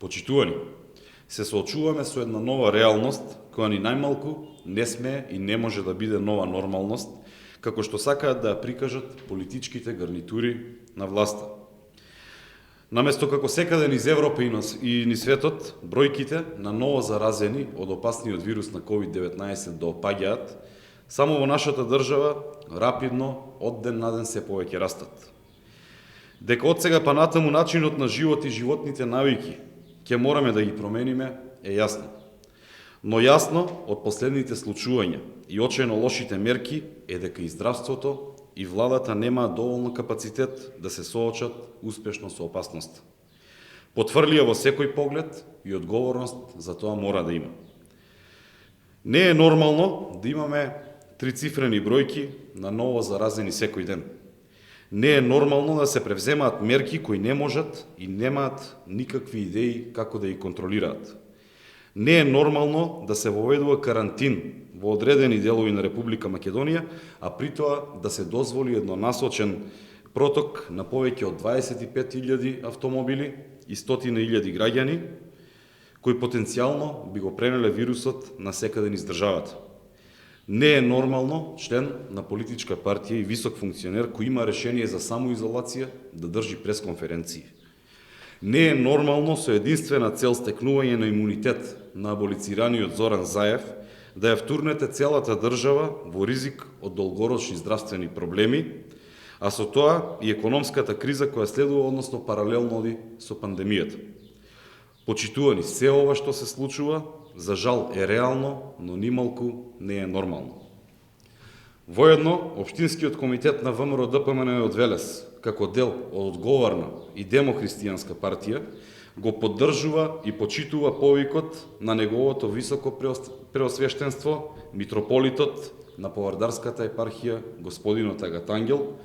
Почитувани, се соочуваме со една нова реалност, која ни најмалку не сме и не може да биде нова нормалност, како што сакаат да ја прикажат политичките гарнитури на власта. Наместо како секаде низ Европа и низ светот, бројките на ново заразени од опасниот вирус на COVID-19 да опаѓаат, само во нашата држава рапидно од ден на ден се повеќе растат. Дека од сега па натаму начинот на живот и животните навики ќе мораме да ги промениме е јасно. Но јасно од последните случувања и очајно лошите мерки е дека и здравството и владата немаат доволно капацитет да се соочат успешно со опасноста. Потврлија во секој поглед и одговорност за тоа мора да има. Не е нормално да имаме трицифрени бројки на ново заразени секој ден. Не е нормално да се превземаат мерки кои не можат и немаат никакви идеи како да ги контролираат. Не е нормално да се воведува карантин во одредени делови на Република Македонија, а при тоа да се дозволи еднонасочен проток на повеќе од 25.000 автомобили и 100.000 граѓани, кои потенцијално би го пренеле вирусот на секаде низ државата. Не е нормално член на политичка партија и висок функционер кој има решение за самоизолација да држи пресконференции. Не е нормално со единствена цел стекнување на имунитет на аболицираниот Зоран Заев да ја втурнете целата држава во ризик од долгорочни здравствени проблеми, а со тоа и економската криза која следува, односно паралелно оди со пандемијата. Почитувани, се ова што се случува, за жал е реално, но нималку не е нормално. Воедно, Општинскиот комитет на ВМРО ДПМН од Велес, како дел од одговорна и демохристијанска партија, го поддржува и почитува повикот на неговото високо преосвештенство, митрополитот на Повардарската епархија, господинот Агатангел,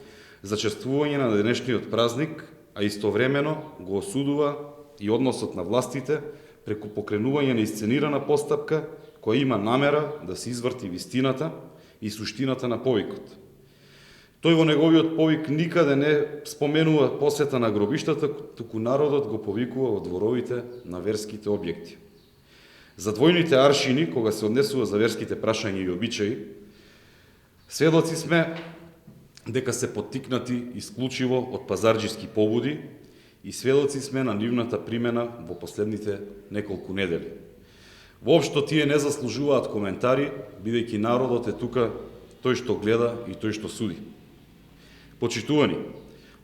за чествување на денешниот празник, а истовремено го осудува и односот на властите преку покренување на исценирана постапка која има намера да се изврти вистината и суштината на повикот. Тој во неговиот повик никаде не споменува посета на гробиштата, туку народот го повикува во дворовите на верските објекти. За двојните аршини, кога се однесува за верските прашања и обичаи, сведоци сме дека се поттикнати исклучиво од пазарџиски побуди и сведоци сме на нивната примена во последните неколку недели. Воопшто тие не заслужуваат коментари, бидејќи народот е тука тој што гледа и тој што суди. Почитувани,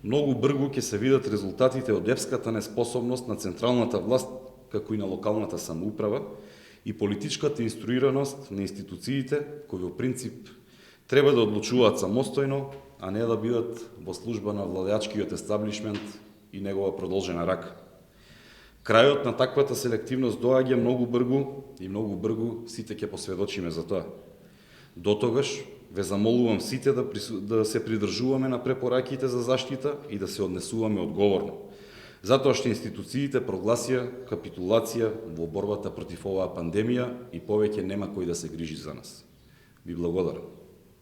многу брзо ќе се видат резултатите од епската неспособност на централната власт, како и на локалната самоуправа, и политичката инструираност на институциите, кои во принцип треба да одлучуваат самостојно, а не да бидат во служба на владеачкиот естаблишмент и негова продолжена рака. Крајот на таквата селективност доаѓа многу брзо и многу брзо сите ќе посведочиме за тоа. Дотогаш ве замолувам сите да се придржуваме на препораките за заштита и да се однесуваме одговорно, затоа што институциите прогласија капитулација во борбата против оваа пандемија и повеќе нема кој да се грижи за нас. Ви благодарам.